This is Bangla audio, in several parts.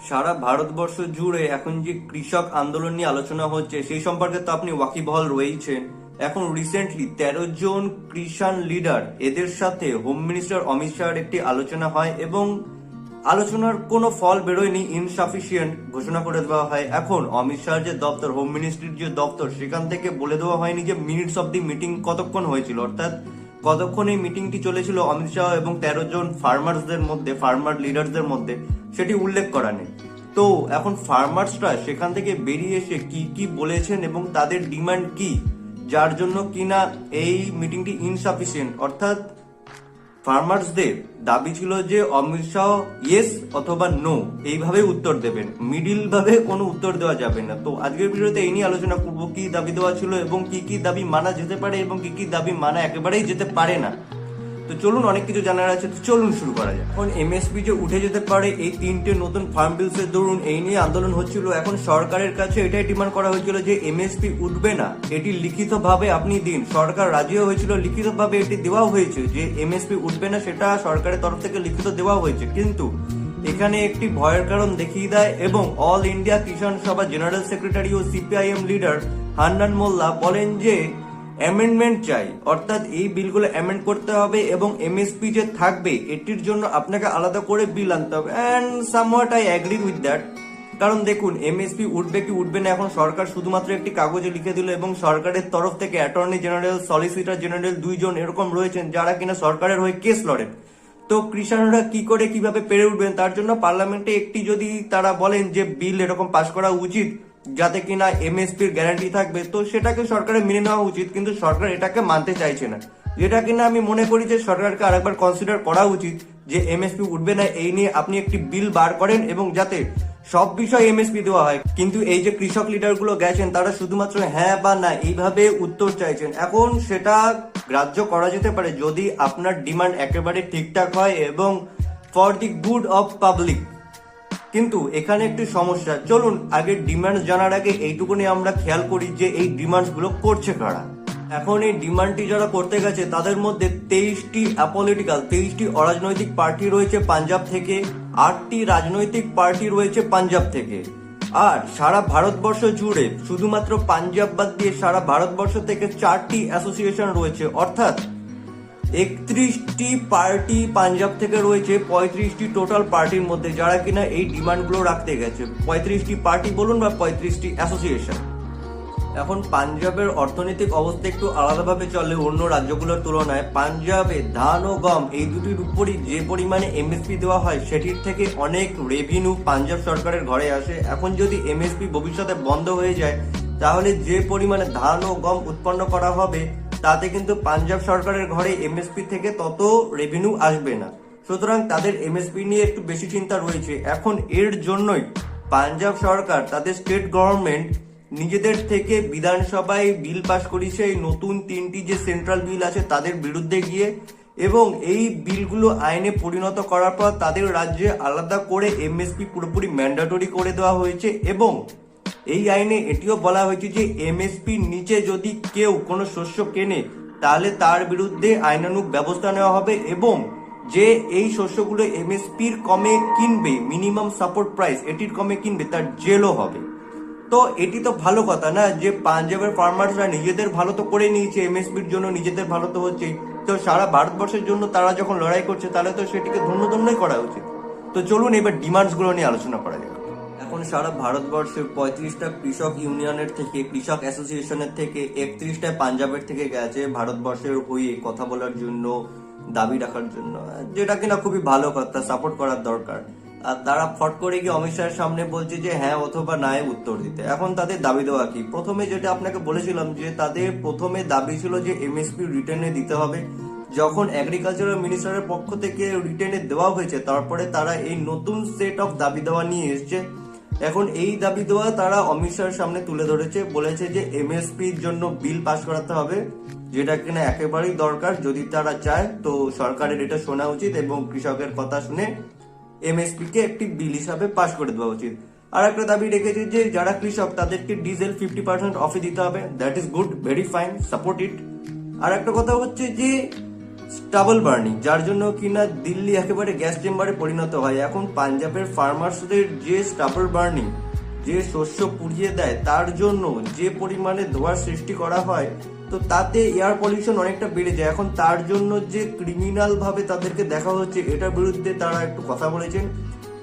সারা ভারতবর্ষ জুড়ে এখন যে কৃষক আন্দোলন নিয়ে আলোচনা হচ্ছে সেই সম্পর্কে তো আপনি ওয়াকিবহাল রয়েছেন। এখন রিসেন্টলি 13 জন কৃষাণ লিডার এদের সাথে হোম মিনিস্টার অমিত শাহের একটি আলোচনা হয় এবং আলোচনার কোনো ফল বেরোয়নি, ইনসাফিসিয়েন্ট ঘোষণা করে দেওয়া হয়। এখন অমিত শাহের যে দপ্তর, হোম মিনিস্ট্রির যে দপ্তর, সেখান থেকে বলে দেওয়া হয়নি যে মিনিটস অফ দি মিটিং কতক্ষণ হয়েছিল, অর্থাৎ কতক্ষণ এই মিটিংটি চলেছিল অমিত শাহ এবং 13 জন ফার্মার্সদের মধ্যে, ফার্মার লিডারদের মধ্যে, সেটি উল্লেখ করা নেই। তো এখন ফার্মার্সরা সেখান থেকে বেরিয়ে এসে কি কি বলেছেন এবং তাদের ডিমান্ড কি, যার জন্য কিনা এই মিটিংটি ইনসাফিসিয়েন্ট, অর্থাৎ ফার্মার্সদের দাবি ছিল যে অমিত শাহ ইয়েস অথবা নো এইভাবে উত্তর দেবেন, মিডিল ভাবে কোনো উত্তর দেওয়া যাবে না। তো আজকের ভিডিওতে এই নিয়ে আলোচনা করবো কি দাবি দেওয়া ছিল এবং কি কি দাবি মানা যেতে পারে এবং কি কি দাবি মানা একেবারেই যেতে পারে না। তো চলুন, অনেক কিছু জানার আছে, তো চলুন শুরু করা যায়। এখন এমএসপি যে উঠে যেতে পারে এই 3টে নতুন ফার্ম বিলস এর দরুন, এই নিয়ে আন্দোলন হচ্ছিল। এখন সরকারের কাছে এটাই ডিমান্ড করা হয়েছিল যে এমএসপি উঠবে না, এটি লিখিত ভাবে আপনি দিন। সরকার রাজিও হয়েছিল, লিখিত ভাবে এটি দেওয়া হয়েছে যে এমএসপি উঠবে না, সেটা সরকারের তরফ থেকে লিখিত দেওয়া হয়েছে। কিন্তু এখানে একটি ভয়ের কারণ দেখিয়ে দেয় এবং অল ইন্ডিয়া কিষাণ সভা জেনারেল সেক্রেটারি ও সিপিআইএম লিডার হান্নান মোল্লা বলেন যে অ্যামেন্ডমেন্ট চাই, অর্থাৎ এই বিলগুলো অ্যামেন্ড করতে হবে এবং এমএসপি যে থাকবে এটির জন্য আপনাকে আলাদা করে বিল আনতে হবে। And somewhat I agree with that. কারণ দেখুন, এমএসপি উঠবে কি উঠবে না এখন সরকার শুধুমাত্র একটি কাগজে লিখে দিল এবং সরকারের তরফ থেকে অ্যাটর্নি জেনারেল, সলিসিটর জেনারেল 2 জন এরকম রয়েছেন যারা কিনা সরকারের হয়ে কেস লড়েন। তো কৃষকরা কি করে কিভাবে পেরে উঠবেন, তার জন্য পার্লামেন্টে একটি যদি তারা বলেন যে বিল এরকম পাস করা উচিত যাতে কিনা এমএসপির গ্যারান্টি থাকবে, তো সেটাকে সরকারের মেনে নেওয়া উচিত। কিন্তু সরকার এটাকে মানতে চাইছে না, যেটা কিনা আমি মনে করি যে সরকারকে আরেকবার কনসিডার করা উচিত যে এমএসপি উঠবে না এই নিয়ে আপনি একটি বিল বার করেন এবং যাতে সব বিষয় এমএসপি দেওয়া হয়। কিন্তু এই যে কৃষক লিডার গুলো গেছেন তারা শুধুমাত্র হ্যাঁ বা না এইভাবে উত্তর চাইছেন। এখন সেটা গ্রাহ্য করা যেতে পারে যদি আপনার ডিমান্ড একেবারে ঠিকঠাক হয় এবং for the good of public. কিন্তু এখানে একটি সমস্যা, চলুন আগে ডিমান্ড জানার আগে এইটুকুনি আমরা খেয়াল করি যে এই ডিমান্ডস গুলো করছে কারা। এখন এই ডিমান্ডটি যারা করতে গেছে তাদের মধ্যে 23টি অ্যাপলিটিক্যাল, 23টি অরাজনৈতিক পার্টি রয়েছে পাঞ্জাব থেকে, 8টি রাজনৈতিক পার্টি রয়েছে পাঞ্জাব থেকে। আর সারা ভারতবর্ষ জুড়ে শুধুমাত্র পাঞ্জাব বাদ দিয়ে সারা ভারতবর্ষ থেকে 4টি অ্যাসোসিয়েশন রয়েছে, অর্থাৎ 31টি পার্টি পাঞ্জাব থেকে রয়েছে 35টি টোটাল পার্টির মধ্যে যারা কিনা এই ডিমান্ডগুলো রাখতে গেছে। 35টি পার্টি বলুন বা 35টি অ্যাসোসিয়েশন। এখন পাঞ্জাবের অর্থনৈতিক অবস্থা একটু আলাদাভাবে চলে অন্য রাজ্যগুলোর তুলনায়। পাঞ্জাবে ধান ও গম এই দুটির উপরই যে পরিমাণে এমএসপি দেওয়া হয় সেটির থেকে অনেক রেভিনিউ পাঞ্জাব সরকারের ঘরে আসে। এখন যদি এমএসপি ভবিষ্যতে বন্ধ হয়ে যায় তাহলে যে পরিমাণে ধান ও গম উৎপন্ন করা হবে তাতে কিন্তু পাঞ্জাব সরকারের ঘরে এমএসপি থেকে তত রেভিনিউ আসবে না। সুতরাং তাদের এমএসপি নিয়ে একটু বেশি চিন্তা রয়েছে। এখন এর জন্যই পাঞ্জাব সরকার তাদের স্টেট গভর্নমেন্ট নিজেদের থেকে বিধানসভায় বিল পাস করেছে এই নতুন 3টি যে সেন্ট্রাল বিল আছে তাদের বিরুদ্ধে গিয়ে, এবং এই বিলগুলো আইনে পরিণত করার পর তাদের রাজ্যে আলাদা করে এমএসপি পুরোপুরি ম্যান্ডেটরি করে দেওয়া হয়েছে। এবং এই আইনে এটিও বলা হয়েছে যে এমএসপির নিচে যদি কেউ কোনো শস্য কেনে তাহলে তার বিরুদ্ধে আইনানুগ ব্যবস্থা নেওয়া হবে এবং যে এই শস্যগুলো এমএসপির কমে কিনবে, মিনিমাম সাপোর্ট প্রাইস এটির কমে কিনবে, তার জেলও হবে। তো এটি তো ভালো কথা না যে পাঞ্জাবের ফার্মার্সরা নিজেদের ভালো তো করে নিয়েছে, এমএসপির জন্য নিজেদের ভালো তো হচ্ছে। তো সারা ভারতবর্ষের জন্য তারা যখন লড়াই করছে তাহলে তো সেটিকে ধন্যধন্যই করা উচিত। তো চলুন এবার ডিমান্ডস গুলো নিয়ে আলোচনা করা যাক। এখন সারা ভারতবর্ষের 35টা কৃষক ইউনিয়নের থেকে, কৃষক অ্যাসোসিয়েশনের থেকে 31টা পাঞ্জাবের থেকে গেছে ভারতবর্ষের হয়ে কথা বলার জন্য, দাবি রাখার জন্য, যেটা কিনা খুবই ভালো কথা, সাপোর্ট করার দরকার। আর তারা ফট করে গিয়ে অমিত শাহের সামনে বলছে যে হ্যাঁ অথবা না উত্তর দিতে। এখন তাদের দাবি দেওয়া কি? প্রথমে যেটা আপনাকে বলেছিলাম যে তাদের প্রথমে দাবি ছিল যে এমএসপি রিটার্নে দিতে হবে। যখন এগ্রিকালচারাল মিনিস্টারের পক্ষ থেকে রিটার্নে দেওয়া হয়েছে তারপরে তারা এই নতুন সেট অফ দাবি দেওয়া নিয়ে এসছে। এখন এই দাবি দেওয়া তারা অমিত শাহের সামনে তুলে ধরেছে, বলেছে যে এমএসপির জন্য বিল পাস করাতে হবে, যেটা কিনা একেবারেই দরকার। যদি তারা চায় তো সরকারের এটা শোনা উচিত এবং কৃষকের কথা শুনে এমএসপি কে একটি বিল হিসাবে পাস করে দেওয়া উচিত। আর একটা দাবি রেখেছে যে যারা কৃষক তাদেরকে ডিজেল 50% অফে দিতে হবে। That is good, very fine, support it. আর একটা কথা হচ্ছে যে স্টাবল বার্নিং, যার জন্য কিনা দিল্লি একেবারে গ্যাস চেম্বারে পরিণত হয়। এখন পাঞ্জাবের ফার্মার্সদের যে স্টাবল বার্নিং, যে শস্য পুড়িয়ে দেয়, তার জন্য যে পরিমাণে ধোঁয়ার সৃষ্টি করা হয়, তো তাতে এয়ার পলিউশন অনেকটা বেড়ে যায়। এখন তার জন্য যে ক্রিমিনাল ভাবে তাদেরকে দেখা হচ্ছে, এটার বিরুদ্ধে তারা একটু কথা বলেছেন,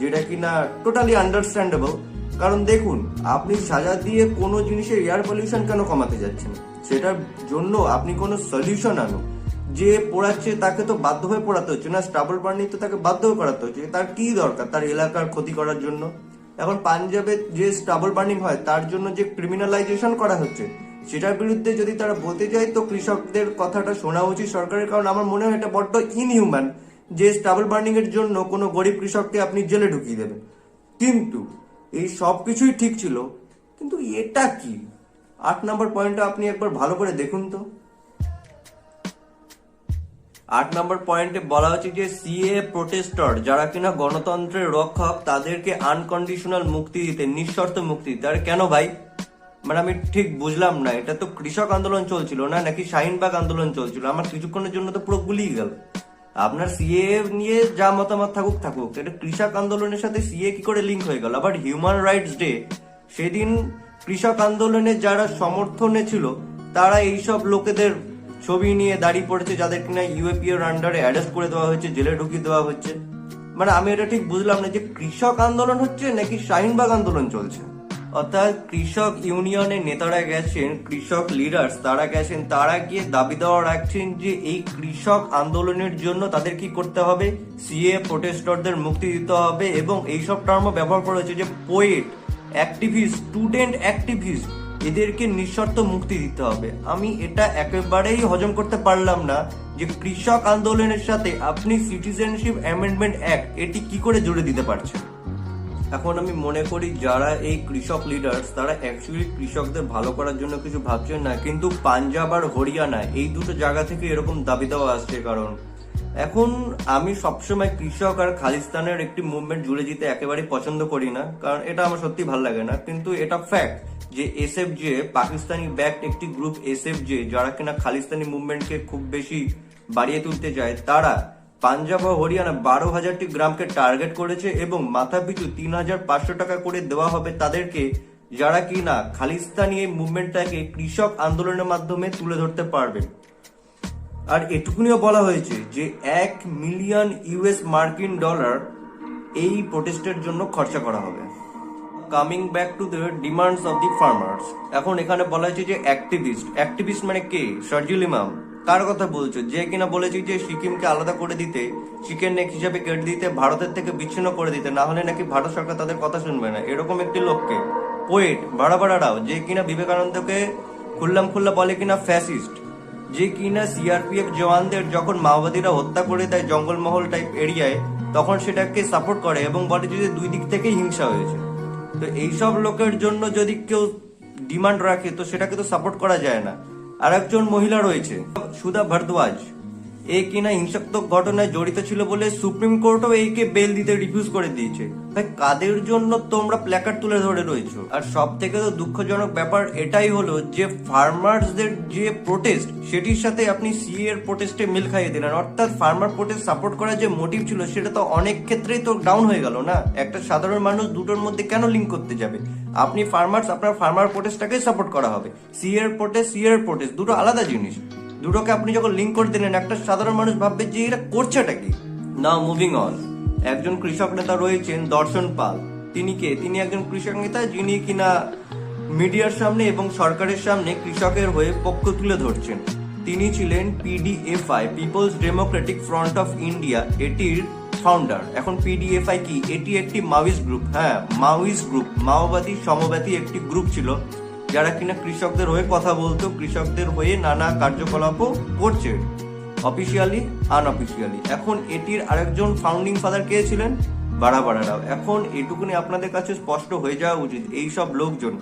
যেটা কিনা টোটালি আন্ডারস্ট্যান্ডেবল। কারণ দেখুন, আপনি সাজা দিয়ে কোনো জিনিসের এয়ার পলিউশন কেন কমাতে যাচ্ছেন? সেটার জন্য আপনি কোনো সলিউশন আনুন। যে পোড়াচ্ছে তাকে তো বাধ্য হয়ে পোড়াতে হচ্ছে না, স্টাবল বার্নিং তো তাকে বাধ্য হয়ে করাতে হচ্ছে। তার কি দরকার তার এলাকার ক্ষতি করার জন্য? এখন পাঞ্জাবে যে স্টাবল বার্নিং হয় তার জন্য যে ক্রিমিনালাইজেশন করা হচ্ছে, সেটার বিরুদ্ধে যদি তারা বলতে যায়, তো কৃষকদের কথাটা শোনা উচিত সরকারের। কারণ আমার মনে হয় এটা বড্ড ইনহিউম্যান যে স্টাবল বার্নিং এর জন্য কোনো গরিব কৃষককে আপনি জেলে ঢুকিয়ে দেবেন। কিন্তু এই সব কিছুই ঠিক ছিল, কিন্তু এটা কি? 8 নম্বর পয়েন্টটা আপনি একবার ভালো করে দেখুন তো। 8 নম্বর পয়েন্টে বলা হচ্ছে যে সিএ প্রোটেস্টর যারা কিনা গণতন্ত্রের রক্ষক, তাদেরকে আনকন্ডিশনাল মুক্তি দিতে, নিঃশর্ত মুক্তি দিতে। আর কেন ভাই? মানে আমি ঠিক বুঝলাম না, এটা তো কৃষক আন্দোলন চলছিল না, নাকি শাহিনবাগ আন্দোলন চলছিল? আমার কিছুক্ষণের জন্য তো পুরো গুলিয়ে গেল। আপনার সিএ নিয়ে যা মতামত থাকুক থাকুক, এটা কৃষক আন্দোলনের সাথে সিএ কি করে লিঙ্ক হয়ে গেল? আবার হিউম্যান রাইটস ডে, সেদিন কৃষক আন্দোলনে যারা সমর্থনে ছিল, তারা এইসব লোকেদের ছবি নিয়ে দাঁড়িয়ে পড়েছে, যাদের কিনা ইউএপি এর আন্ডারে অ্যারেস্ট করে দেওয়া হচ্ছে, জেলে ঢুকিয়ে দেওয়া হচ্ছে। মানে আমি এটা ঠিক বুঝলাম না যে কৃষক আন্দোলন হচ্ছে নাকি শাহিনবাগ আন্দোলন চলছে। অর্থাৎ কৃষক ইউনিয়নের নেতারা গেছেন, কৃষক লিডার্স তারা গেছেন, তারা গিয়ে দাবি দেওয়া রাখছেন যে এই কৃষক আন্দোলনের জন্য তাদের কি করতে হবে, সিএ প্রোটেস্টরদের মুক্তি দিতে হবে। এবং এইসব টার্মও ব্যবহার করা হচ্ছে যে পোয়েট, অ্যাক্টিভিস্ট, স্টুডেন্ট অ্যাক্টিভিস্ট, এদেরকে নিঃশর্ত মুক্তি দিতে হবে। আমি এটা একেবারেই হজম করতে পারলাম না যে কৃষক আন্দোলনের সাথে আপনি সিটিজেনশিপ অ্যামেন্ডমেন্ট অ্যাক্ট এটি কি করে জুড়ে দিতে পারছেন। এখন আমি মনে করি যারা এই কৃষক লিডার্স, তারা অ্যাকচুয়ালি কৃষকদের ভালো করার জন্য কিছু ভাবছেন না, কিন্তু পাঞ্জাব আর হরিয়ানা এই দুটো জায়গা থেকে এরকম দাবি দেওয়া আসছে। কারণ এখন আমি সবসময় কৃষক আর খালিস্তানের একটি মুভমেন্ট জুড়ে যেতে একেবারেই পছন্দ করি না, কারণ এটা আমার সত্যি ভালো লাগে না। কিন্তু এটা ফ্যাক্ট যে এসএফজে, পাকিস্তানি ব্যাকড একটি গ্রুপ এসএফজে, যারা কিনা খালিস্তানি মুভমেন্টকে খুব বেশি বাড়িয়ে তুলতে যায়, তারা পাঞ্জাব ও হরিয়ানা 12,000টি গ্রামকে টার্গেট করেছে এবং মাথা পিছু 3,500 টাকা করে দেওয়া হবে তাদেরকে, যারা কিনা খালিস্তানি এই মুভমেন্টটাকে কৃষক আন্দোলনের মাধ্যমে তুলে ধরতে পারবেন। আর এটুকুনিও বলা হয়েছে যে $1 মিলিয়ন মার্কিন এই প্রোটেস্টের জন্য খরচা করা হবে। Coming back to the demands of the farmers, এখন এখানে বলা হয়েছে যে অ্যাক্টিভিস্ট মানে কে? শারজিল ইমাম। কার কথা বলছো? যে কিনা বলেছে যে সিকিমকে আলাদা করে দিতে, চিকেন নেক হিসাবে কেটে দিতে, ভারতের থেকে বিচ্ছিন্ন করে দিতে, না হলে নাকি ভারত সরকার তাদের কথা শুনবে না, এরকম একটি লোককে। পোয়েট বাড়া রাও, যে কিনা বিবেকানন্দকে খুল্লা বলে কিনা ফ্যাসিস্ট, যে কিনা সিআরপিএফ জওয়ানদের যখন মাওবাদীরা হত্যা করে দেয় জঙ্গলমহল টাইপ এরিয়ায়, তখন সেটাকে সাপোর্ট করে এবং বলে যে দুই দিক থেকেই হিংসা হয়েছে। তো এইসব লোকের জন্য যদি কেউ ডিমান্ড রাখে, তো সেটাকে তো সাপোর্ট করা যায় না। আর একজন মহিলা রয়েছে সুধা ভারদ্বাজ, এ কিনা হিংসাত্মক ঘটনায় জড়িত ছিল বলে সুপ্রিম কোর্টও একে বেল দিতে রিফিউজ করে দিয়েছে। ভাই, কাদের জন্য তোমরা প্ল্যাকার্ড তুলে ধরে রয়েছো? আর সব থেকে তো দুঃখজনক ব্যাপার এটাই হলো যে ফার্মার্সদের যে প্রোটেস্ট, সেটির সাথে আপনি সিএ এর প্রোটেস্টে মিল খাইয়ে দিলেন। অর্থাৎ ফার্মার প্রোটেস্ট সাপোর্ট করার যে মোটিভ ছিল, সেটা তো অনেক ক্ষেত্রেই তো ডাউন হয়ে গেল না। একটা সাধারণ মানুষ দুটোর মধ্যে কেন লিঙ্ক করতে যাবে? আপনি ফার্মার্স, আপনার ফার্মার প্রোটেস্টটাকেই সাপোর্ট করা হবে। সিএ এর প্রোটেস্ট দুটো আলাদা জিনিস। দুটোকে আপনি যখন লিঙ্ক করে দিলেন, একটা সাধারণ মানুষ ভাববে যে এটা করছেটা কি। নাও মুভিং অন, একজন কৃষক নেতা রয়েছেন দর্শন পাল। তিনি কে? তিনি একজন কৃষক নেতা যিনি কিনা মিডিয়ার সামনে এবং সরকারের সামনে কৃষকের হয়ে পক্ষ তুলে ধরছেন। তিনি ছিলেন PDFI, Peoples Democratic Front of India, এটির ফাউন্ডার। এখন পিডিএফআই কি? এটি একটি মাওয়িস্ট গ্রুপ। হ্যাঁ, মাওয়িস্ট গ্রুপ, মাওবাদী সমবাদী একটি গ্রুপ ছিল, যারা কিনা কৃষকদের হয়ে কথা বলতো, কৃষকদের হয়ে নানা কার্যকলাপও করছে, অফিসিয়ালি আনঅফিসিয়ালি। এখন এটির আরেকজন ফাউন্ডিং ফাদার কে ছিলেন? বাড়া রাও। এখন এটুকুনি আপনাদের কাছে স্পষ্ট হয়ে যাওয়া উচিত, এইসব লোকজন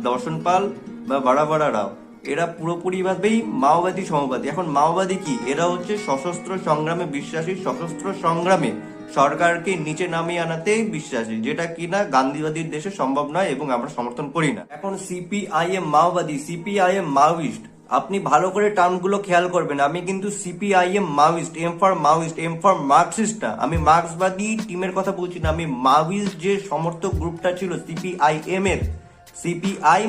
দর্শন পাল বা বাড়া রাও, এরা পুরোপুরি ভাবেই মাওবাদী সমবাদী। এখন মাওবাদী কি? এরা হচ্ছে সশস্ত্র সংগ্রামে বিশ্বাসী, সশস্ত্র সংগ্রামে সরকারকে নিচে নামিয়ে আনাতেই বিশ্বাসী, যেটা কিনা গান্ধীবাদীর দেশে সম্ভব নয় এবং আমরা সমর্থন করি না। এখন সিপিআইএম মাওবাদী, সিপিআইএম মাওয়িস্ট, আপনি ভালো করে টার্মগুলো খেয়াল করবেন। আমি কিন্তু CPIM Maoist, M for Maoist, M for Marxist না, আমি মার্ক্সবাদী টিমের কথা বলছি না, আমি মাওয়িস্ট যে সমর্থক গ্রুপটা ছিল সিপিআইএম এর, সিপিআই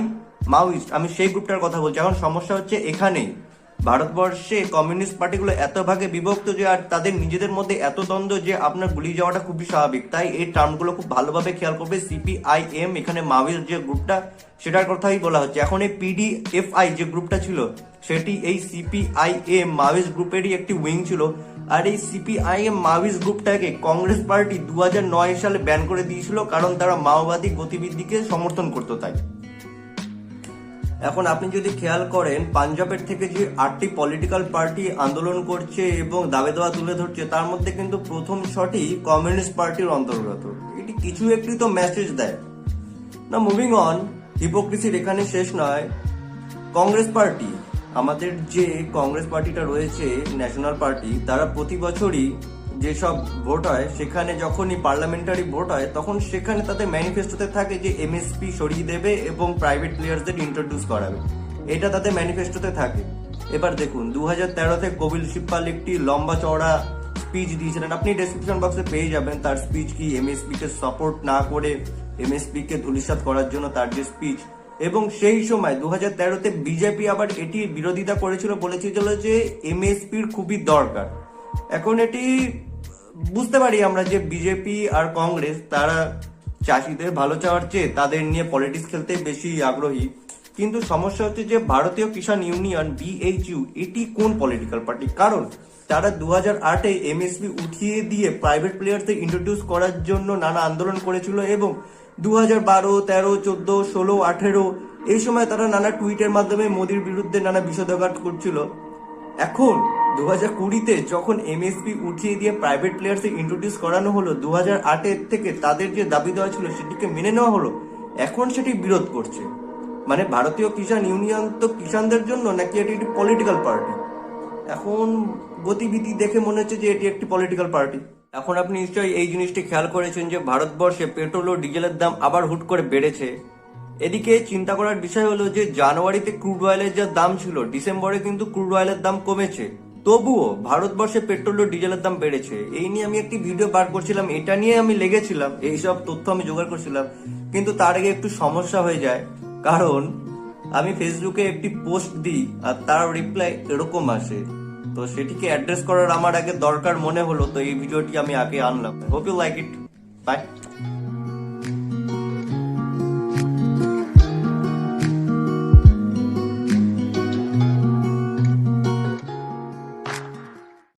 মাওয়িস্ট, আমি সেই গ্রুপটার কথা বলছি। এখন সমস্যা হচ্ছে এখানেই, ভারতবর্ষে কমিউনিস্ট পার্টিগুলো এত ভাগে বিভক্ত যে আর তাদের নিজেদের মধ্যে এত দ্বন্দ্ব যে আপনার গুলিয়ে যাওয়াটা খুবই স্বাভাবিক। তাই এই টার্মগুলো খুব ভালোভাবে খেয়াল করবে। সিপিআইএম এখানে মাওয়িস্ট যে গ্রুপটা সেটার কথাই বলা হচ্ছে। এখন এই পিডিএফআই যে গ্রুপটা ছিল সেটি এই সিপিআইএম মাওয়িস্ট গ্রুপেরই একটি উইং ছিল। আর এই সিপিআইএম মাওয়িস্ট গ্রুপটাকে কংগ্রেস পার্টি 2009 সালে ব্যান করে দিয়েছিল, কারণ তারা মাওবাদী গতিবিধিকে সমর্থন করতো তাই। এখন আপনি যদি খেয়াল করেন, পাঞ্জাবের থেকে যে 8টি পলিটিক্যাল পার্টি আন্দোলন করছে এবং দাবি দাওয়া তুলে ধরছে, তার মধ্যে কিন্তু প্রথম 6টি কমিউনিস্ট পার্টির অন্তর্গত। এটি কিছু একটি তো মেসেজ দেয় না। মুভিং অন, হিপোক্রেসির এখানে শেষ নয়। কংগ্রেস পার্টি, আমাদের যে কংগ্রেস পার্টিটা রয়েছে ন্যাশনাল পার্টি, তারা প্রতি বছরই যেসব ভোট হয় সেখানে, যখনই পার্লামেন্টারি ভোট হয় তখন সেখানে তাদের ম্যানিফেস্টোতে থাকে যে এমএসপি সরিয়ে দেবে এবং প্রাইভেট প্লেয়ারদের ইন্ট্রোডিউস করাবে, এটা তাদের ম্যানিফেস্টোতে থাকে। এবার দেখুন, 2013-তে কপিল সিব্বাল একটি লম্বা চওড়া স্পিচ দিয়েছিলেন, আপনি ডেসক্রিপশন বক্সে পেয়ে যাবেন তার স্পিচ কি, এমএসপি কে সাপোর্ট না করে এমএসপি কে ধূলিসাৎ করার জন্য তার যে স্পিচ। এবং সেই সময় 2013-তে বিজেপি আবার এটি বিরোধিতা করেছিল, বলেছিল যে এমএসপির খুবই দরকার। এখন এটি বুঝতে পারি আমরা যে বিজেপি আর কংগ্রেস তারা চাষিদের ভালো চাওয়ার চেয়ে তাদের নিয়ে পলিটিক্স খেলতে বেশি আগ্রহী। কিন্তু সমস্যা হচ্ছে যে ভারতীয় কিষাণ ইউনিয়ন বিএইচইউ এটি কোন পলিটিক্যাল পার্টি? কারণ তারা 2008-এ এমএসপি উঠিয়ে দিয়ে প্রাইভেট প্লেয়ারদের ইন্ট্রোডিউস করার জন্য নানা আন্দোলন করেছিল এবং 2012, 13, 14, 16, 18 এই সময় তারা নানা টুইটের মাধ্যমে মোদির বিরুদ্ধে নানা বিষোদগার করছিল। এখন 2020-তে যখন এমএসপি উঠিয়ে দিয়ে প্রাইভেট প্লেয়ারকে ইন্ট্রোডিউস করানো হলো, 2008-এর থেকে তাদের যে দাবি দেওয়া ছিল সেটিকে মেনে নেওয়া হলো, এখন সেটি বিরোধ করছে। মানে ভারতীয় কিষাণ ইউনিয়ন তো কিষানদের জন্য, নাকি এটি একটি পলিটিক্যাল পার্টি? এখন গতিবিধি দেখে মনে হচ্ছে যে এটি একটি পলিটিক্যাল পার্টি। এখন আপনি নিশ্চয়ই এই জিনিসটি খেয়াল করেছেন যে ভারতবর্ষে পেট্রোল ও ডিজেলের দাম আবার হুট করে বেড়েছে। এদিকে চিন্তা করার বিষয় হলো যে জানুয়ারিতে ক্রুড অয়েলের যা দাম ছিল, ডিসেম্বরে কিন্তু ক্রুড অয়েলের দাম কমেছে, তবুও ভারতবর্ষে পেট্রোল ও ডিজেলের দাম বেড়েছে। এই নিয়ে আমি একটি ভিডিও বার করছিলাম, এটা নিয়ে আমি লেগেছিলাম, এইসব তথ্য আমি জোগাড় করছিলাম। কিন্তু তার আগে একটু সমস্যা হয়ে যায়, কারণ আমি ফেসবুকে একটি পোস্ট দিই আর তার রিপ্লাই এরকম আসে, তো সেটিকে অ্যাড্রেস করার আমার আগে দরকার মনে হলো, তো এই ভিডিওটি আমি আগে আনলাম। Hope you like it. By.